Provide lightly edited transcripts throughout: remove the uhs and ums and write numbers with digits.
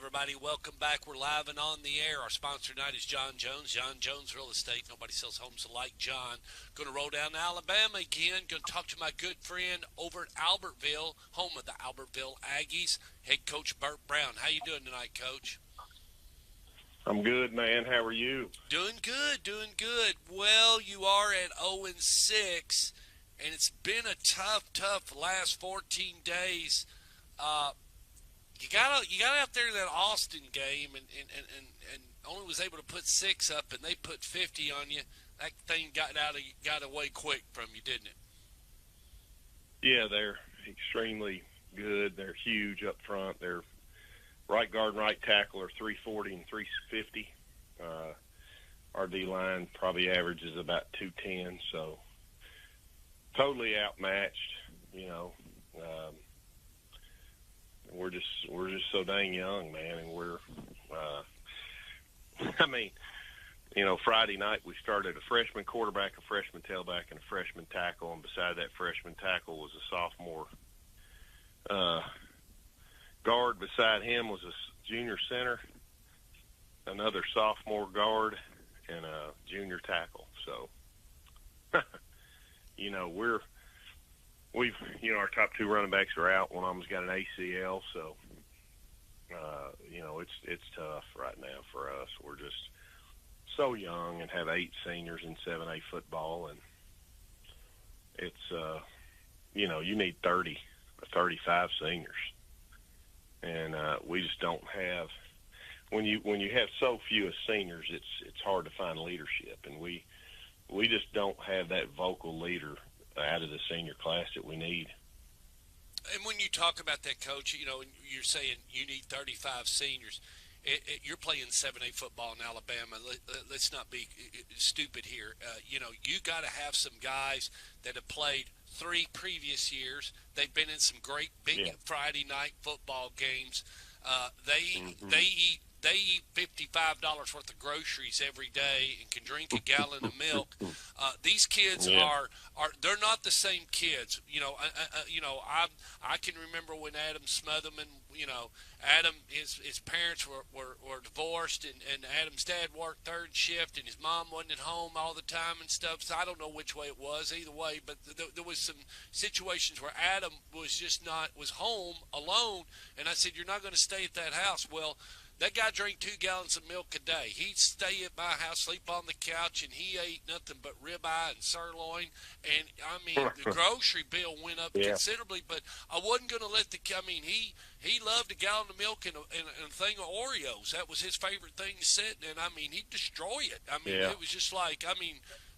everybody. Welcome back. We're live and on the air. Our sponsor tonight is John Jones. John Jones Real Estate. Nobody sells homes like John. Going to roll down to Alabama again. Going to talk to my good friend over at Albertville, home of the Albertville Aggies, head coach Bert Browne. How you doing tonight, Coach? I'm good, man. How are you? Doing good, doing good. Well, you are at 0-6, and it's been a tough last 14 days. You got out there in that Austin game and only was able to put 6 up, and they put 50 on you. That thing got away quick from you, didn't it? Yeah, they're extremely good. They're huge up front. They're right guard and right tackle are 340 and 350. Our D-line probably averages about 210, so totally outmatched, you know. We're just so dang young, man, and we're Friday night we started a freshman quarterback, a freshman tailback, and a freshman tackle, and beside that freshman tackle was a sophomore guard. Beside him was a junior center, another sophomore guard, and a junior tackle. So, our top 2 running backs are out. One of them's got an ACL, so it's tough right now for us. We're just so young and have 8 seniors in 7A football, and it's you need 30 or 35 seniors, and we just don't have. When you have so few as seniors, it's hard to find leadership, and we just don't have that vocal leader out of the senior class that we need. And when you talk about that, Coach, and you're saying you need 35 seniors. You're playing 7A football in Alabama. Let's not be stupid here. You got to have some guys that have played 3 previous years. They've been in some great big Friday night football games. They eat $55 worth of groceries every day and can drink a gallon of milk. These kids they're not the same kids. I can remember when Adam Smotherman, Adam, his parents were divorced, and Adam's dad worked 3rd shift, and his mom wasn't at home all the time and stuff. So I don't know which way it was, either way. But there was some situations where Adam was home alone, and I said, "You're not going to stay at that house." Well, that guy drank 2 gallons of milk a day. He'd stay at my house, sleep on the couch, and he ate nothing but ribeye and sirloin. And, the grocery bill went up considerably, but I wasn't going to let he loved a gallon of milk and a thing of Oreos. That was his favorite thing to sit, and, he'd destroy it. It was just like,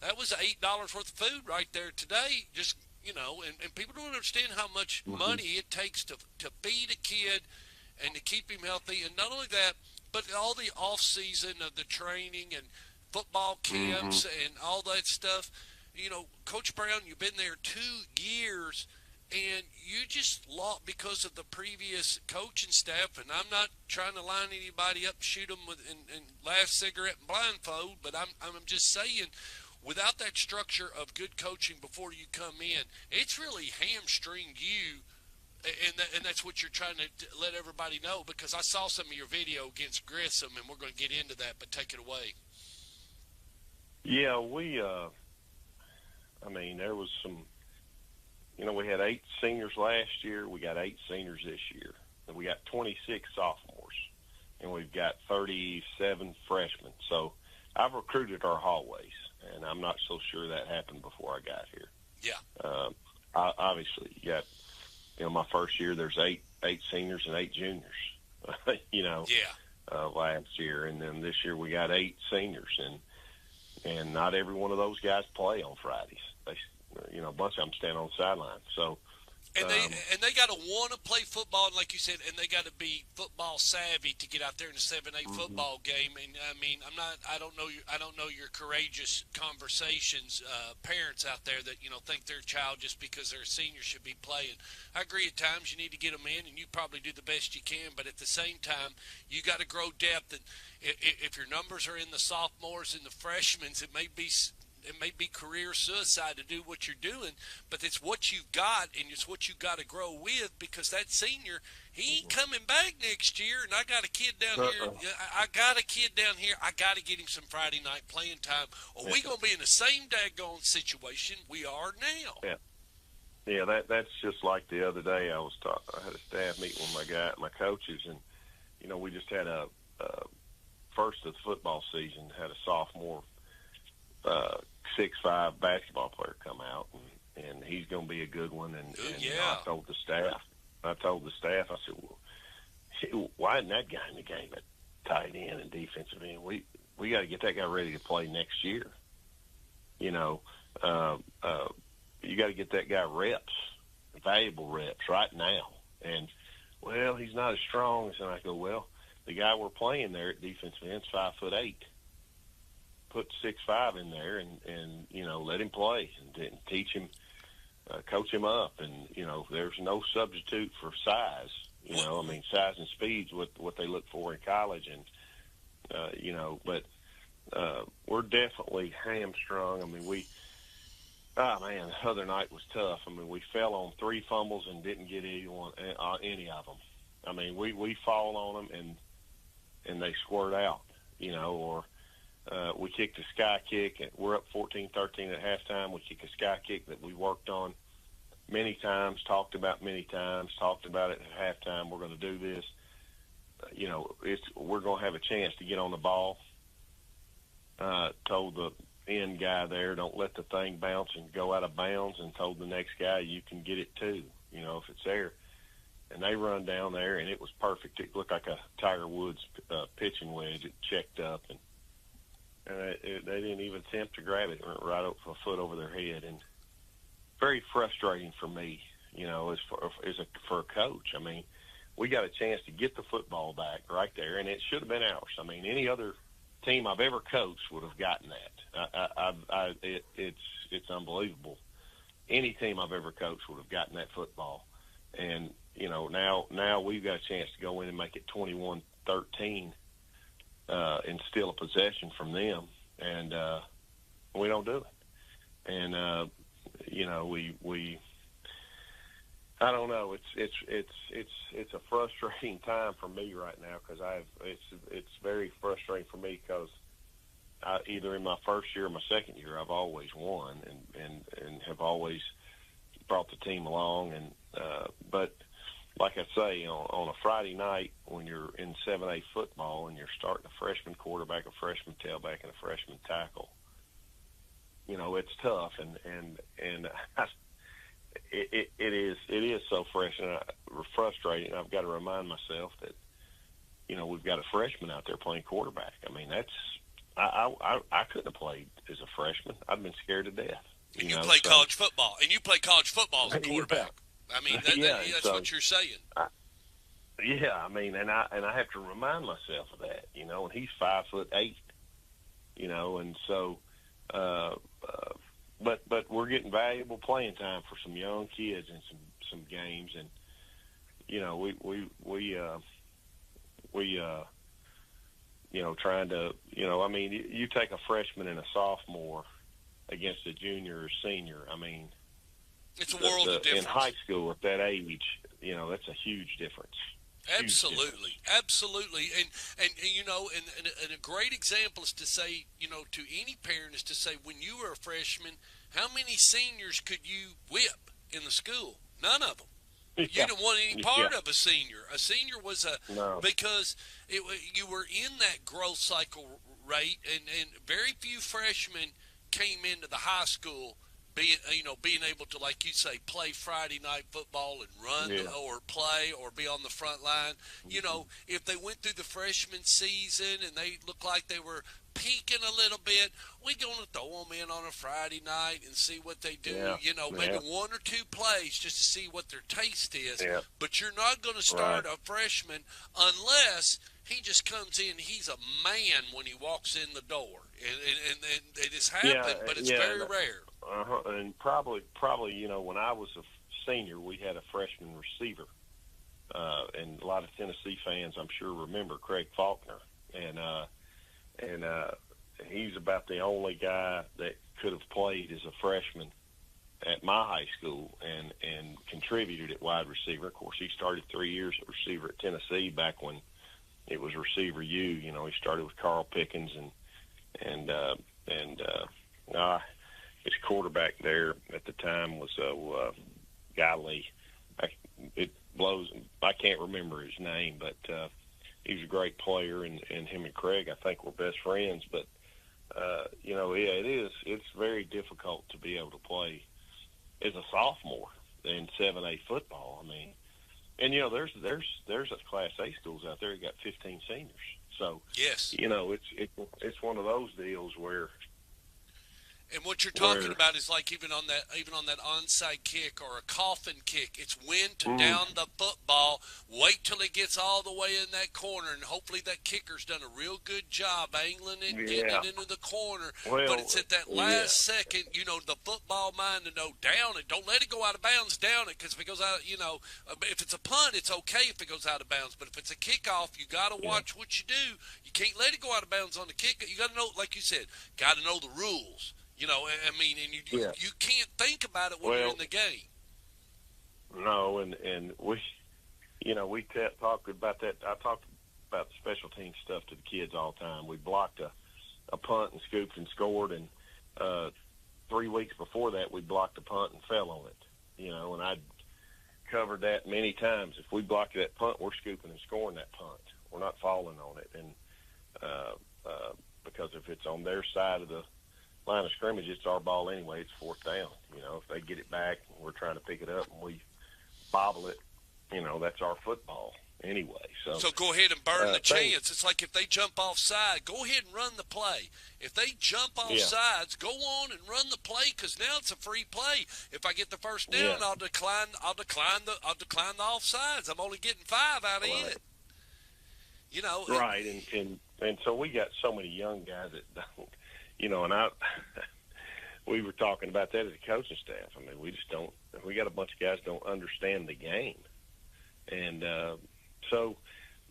that was $8 worth of food right there today, just, and people don't understand how much money it takes to feed a kid and to keep him healthy. And not only that, but all the off-season of the training and football camps and all that stuff. Coach Browne, you've been there 2 years, and you just lost because of the previous coaching staff. And I'm not trying to line anybody up and shoot them with and last cigarette and blindfold, but I'm just saying, without that structure of good coaching before you come in, it's really hamstringed you. And that's what you're trying to let everybody know, because I saw some of your video against Grissom, and we're going to get into that, but take it away. Yeah, there was some, we had 8 seniors last year. We got 8 seniors this year. And we got 26 sophomores, and we've got 37 freshmen. So I've recruited our hallways, and I'm not so sure that happened before I got here. Yeah. Obviously, you got, my first year, there's 8 seniors and 8 juniors, last year. And then this year we got 8 seniors, and not every one of those guys play on Fridays. They, a bunch of them stand on the sideline. So, and they got to want to play football, and like you said, and they got to be football savvy to get out there in a 7A football game. And I don't know your courageous conversations, parents out there that think their child just because they're a senior should be playing. I agree. At times you need to get them in, and you probably do the best you can. But at the same time, you got to grow depth. And if your numbers are in the sophomores and the freshmen, it may be it may be career suicide to do what you're doing, but it's what you've got, and it's what you got to grow with, because that senior, he ain't coming back next year. And I got a kid down here. I got a kid down here. I got to get him some Friday night playing time, or we gonna be in the same daggone situation we are now. Yeah. Yeah, that's just like the other day. I had a staff meeting with my coaches, and we just had a first of the football season, had a sophomore 6'5" basketball player come out, and he's going to be a good one. And I told the staff, I said, well, why isn't that guy in the game at tight end and defensive end? We got to get that guy ready to play next year. You got to get that guy reps, valuable reps right now. And, well, he's not as strong. And I go, well, the guy we're playing there at defensive end's 5'8". Put 6'5" in there and let him play and teach him, coach him up. And, there's no substitute for size. Size and speed's what they look for in college. And, but we're definitely hamstrung. The other night was tough. We fell on 3 fumbles and didn't get any of them. We fall on them and they squirt out, or we kicked a sky kick. We're up 14-13 at halftime. We kick a sky kick that we worked on many times, talked about it at halftime. We're going to do this. We're going to have a chance to get on the ball. Told the end guy there, don't let the thing bounce and go out of bounds, and told the next guy, you can get it too, if it's there. And they run down there, and it was perfect. It looked like a Tiger Woods pitching wedge. It checked up, and they didn't even attempt to grab it. It went right up a foot over their head. And very frustrating for me, for a coach. We got a chance to get the football back right there, and it should have been ours. Any other team I've ever coached would have gotten that. It's unbelievable. Any team I've ever coached would have gotten that football. And, now we've got a chance to go in and make it 21-13 and steal a possession from them. And we don't do it. And, I don't know. It's a frustrating time for me right now, because it's very frustrating for me, because either in my first year or my second year, I've always won and have always brought the team along. And but like I say, on a Friday night when you're in 7A football and you're starting a freshman quarterback, a freshman tailback, and a freshman tackle, it's tough. And it is so fresh and frustrating. I've got to remind myself that we've got a freshman out there playing quarterback. I couldn't have played as a freshman. I'd been scared to death. And you play college football, and you play college football as a quarterback. That's what you're saying. And I have to remind myself of that. And he's 5'8". And so. But we're getting valuable playing time for some young kids in some games, and trying to you take a freshman and a sophomore against a junior or senior. It's a world of difference in high school at that age. That's a huge difference. Absolutely. And a great example is to say, to any parent, is to say, when you were a freshman, how many seniors could you whip in the school? None of them. You didn't want any part of a senior. A senior was because you were in that growth cycle rate, and very few freshmen came into the high school being able to, like you say, play Friday night football and run or play or be on the front line. If they went through the freshman season and they looked like they were peaking a little bit, we're going to throw them in on a Friday night and see what they do. Maybe 1 or 2 plays just to see what their taste is. Yeah. But you're not going to start a freshman unless he just comes in. He's a man when he walks in the door. And it has happened, but it's very rare. And probably, when I was a senior, we had a freshman receiver, and a lot of Tennessee fans, I'm sure, remember Craig Faulkner, and he's about the only guy that could have played as a freshman at my high school and contributed at wide receiver. Of course, he started 3 years at receiver at Tennessee back when it was receiver U. You know, he started with Carl Pickens his quarterback there at the time was Golly. It blows. I can't remember his name, but he was a great player, and him and Craig, I think, were best friends. But you know, yeah, it is. It's very difficult to be able to play as a sophomore in 7A football. I mean, and you know, there's a Class A schools out there that got 15 seniors. So yes, you know, it's one of those deals where. And what you're talking about is like even on that onside kick or a coffin kick, it's when to down the football, wait till it gets all the way in that corner, and hopefully that kicker's done a real good job angling it, getting it into the corner. Well, but it's at that last second, you know, the football mind to know, down it. Don't let it go out of bounds, down it, because if it goes out, you know, if it's a punt, it's okay if it goes out of bounds. But if it's a kickoff, you got to watch what you do. You can't let it go out of bounds on the kick. You got to know, like you said, got to know the rules. You know, I mean, and you can't think about it when you're in the game. No, and we, you know, we talked about that. I talked about the special team stuff to the kids all the time. We blocked a punt and scooped and scored, and 3 weeks before that, we blocked a punt and fell on it. You know, and I'd covered that many times. If we block that punt, we're scooping and scoring that punt. We're not falling on it, and because if it's on their side of the line of scrimmage, it's our ball anyway. It's fourth down. You know, if they get it back, we're trying to pick it up and we bobble it. You know, that's our football anyway. So go ahead and burn the chance. It's like if they jump offside, go ahead and run the play. If they jump off sides, go on and run the play, because now it's a free play. If I get the first down, I'll decline the offsides. I'm only getting 5 out of it. You know, right? And so we got so many young guys that don't. You know, and we were talking about that as a coaching staff. I mean, we just don't. We got a bunch of guys that don't understand the game, and so,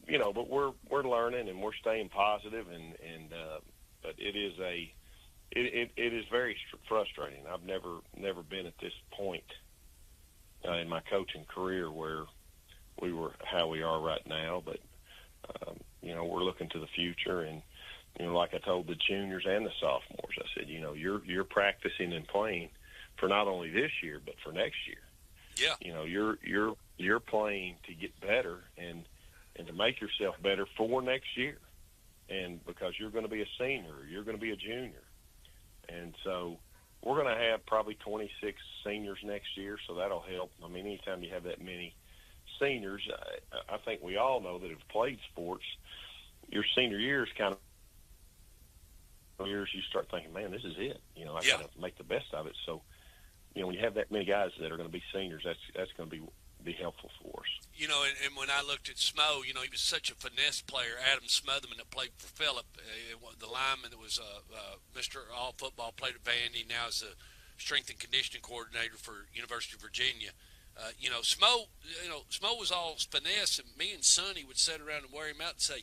you know. But we're learning and we're staying positive, but it is very frustrating. I've never been at this point in my coaching career where we were how we are right now. But you know, we're looking to the future and. You know, like I told the juniors and the sophomores, I said, you know, you're practicing and playing for not only this year but for next year. Yeah. You know, you're playing to get better and to make yourself better for next year, and because you're going to be a senior, you're going to be a junior, and so we're going to have probably 26 seniors next year, so that'll help. I mean, anytime you have that many seniors, I think we all know that have played sports, your senior year is kind of years you start thinking, man, this is it. You know, I got to make the best of it. So, you know, when you have that many guys that are going to be seniors, that's going to be helpful for us. You know, and when I looked at Smo, you know, he was such a finesse player. Adam Smotherman that played for Phillip, the lineman that was Mr. All Football, played at Vandy, now is the strength and conditioning coordinator for University of Virginia. You know, Smo was all finesse, and me and Sonny would sit around and wear him out and say,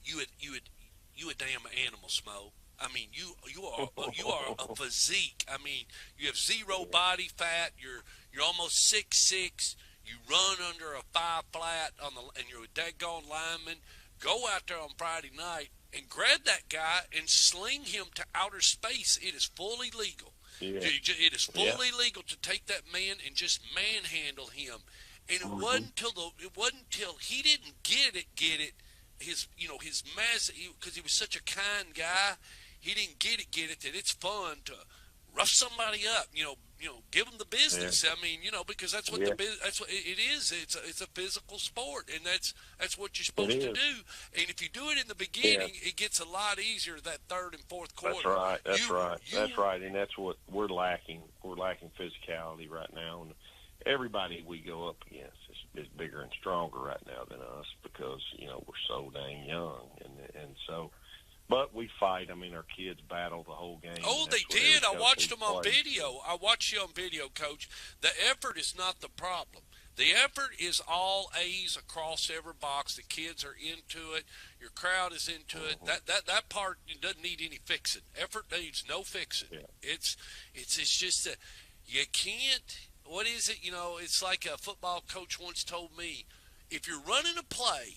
"You a damn animal, Smo." I mean, you are a physique. I mean, you have zero body fat. You're almost 6'6". You run under a 5 flat and you're a daggone lineman. Go out there on Friday night and grab that guy and sling him to outer space. It is fully legal. Yeah. It is fully legal to take that man and just manhandle him. And it wasn't until he didn't get it. His mass, because he was such a kind guy. He didn't get it that it's fun to rough somebody up, you know, give them the business. Yeah. I mean, you know, because that's what that's what it is. It's a physical sport, and that's what you're supposed to do. And if you do it in the beginning, it gets a lot easier that third and fourth quarter. That's right, and that's what we're lacking. We're lacking physicality right now, and everybody we go up against is bigger and stronger right now than us because you know we're so dang young, and so. But we fight. I mean, our kids battle the whole game. Oh, they did. I watched them on video. I watched you on video, Coach. The effort is not the problem. The effort is all A's across every box. The kids are into it. Your crowd is into it. That part doesn't need any fixing. Effort needs no fixing. Yeah. It's just that you can't. What is it? It's like a football coach once told me: if you're running a play,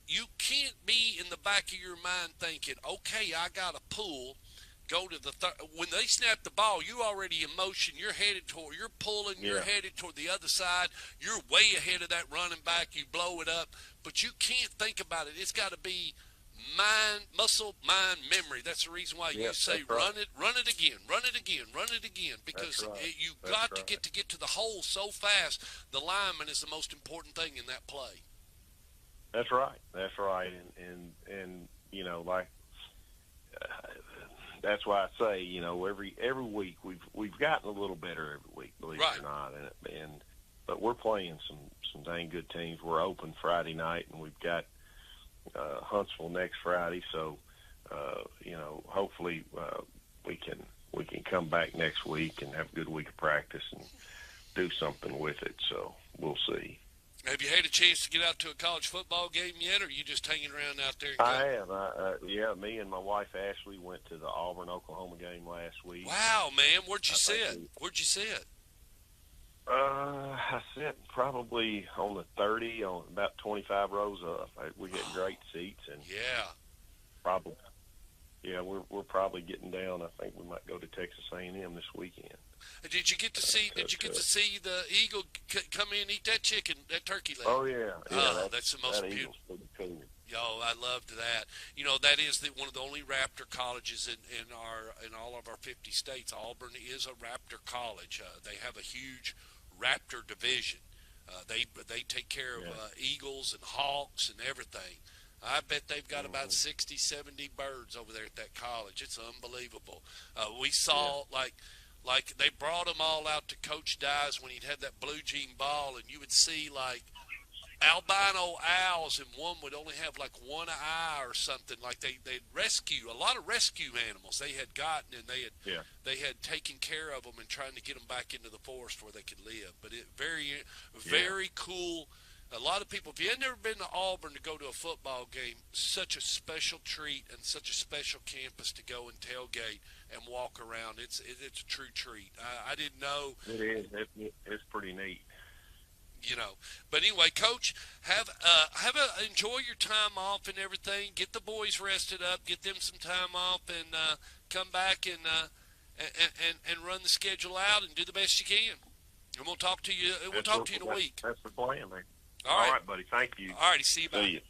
you can't be in the back of your mind thinking, okay, I got a pull. Go to the when they snap the ball, you already in motion. You're headed toward. You're pulling. Yeah. You're headed toward the other side. You're way ahead of that running back. You blow it up, but you can't think about it. It's got to be muscle, mind, memory. That's the reason why you say run it again, run it again, run it again, because you've got to get to the hole so fast. The lineman is the most important thing in that play. That's right. That's right. And like. That's why I say, every week we've gotten a little better every week, believe it or not, but we're playing some dang good teams. We're open Friday night, and we've got Huntsville next Friday. So, hopefully we can come back next week and have a good week of practice and do something with it. So we'll see. Have you had a chance to get out to a college football game yet, or are you just hanging around out there? I have. Me and my wife Ashley went to the Auburn, Oklahoma game last week. Wow, man! Where'd you sit? I sat probably on the 30, on about 25 rows up. We had great seats, and we're probably getting down. I think we might go to Texas A&M this weekend. Did you get to see? Did you get to see the eagle come in and eat that turkey leg? Oh yeah. That's the most beautiful. Cool. Yo, I loved that. That is one of the only Raptor colleges in all of our 50 states. Auburn is a Raptor college. They have a huge Raptor division. They take care of eagles and hawks and everything. I bet they've got about 60, 70 birds over there at that college. It's unbelievable. We saw like they brought them all out to Coach Dye's when he'd had that blue jean ball, and you would see like albino owls, and one would only have like one eye or something. Like they'd rescue a lot of rescue animals they had gotten, and they had taken care of them and trying to get them back into the forest where they could live. But it very cool. A lot of people, if you had never been to Auburn to go to a football game, such a special treat and such a special campus to go and tailgate and walk around. It's a true treat. I didn't know. It is. It's pretty neat. But anyway, Coach, enjoy your time off and everything. Get the boys rested up. Get them some time off, and come back and run the schedule out and do the best you can. And we'll talk to you. We'll talk to you in a week. That's the plan, man. All right, buddy. Thank you. All righty. See you. Bye. See you.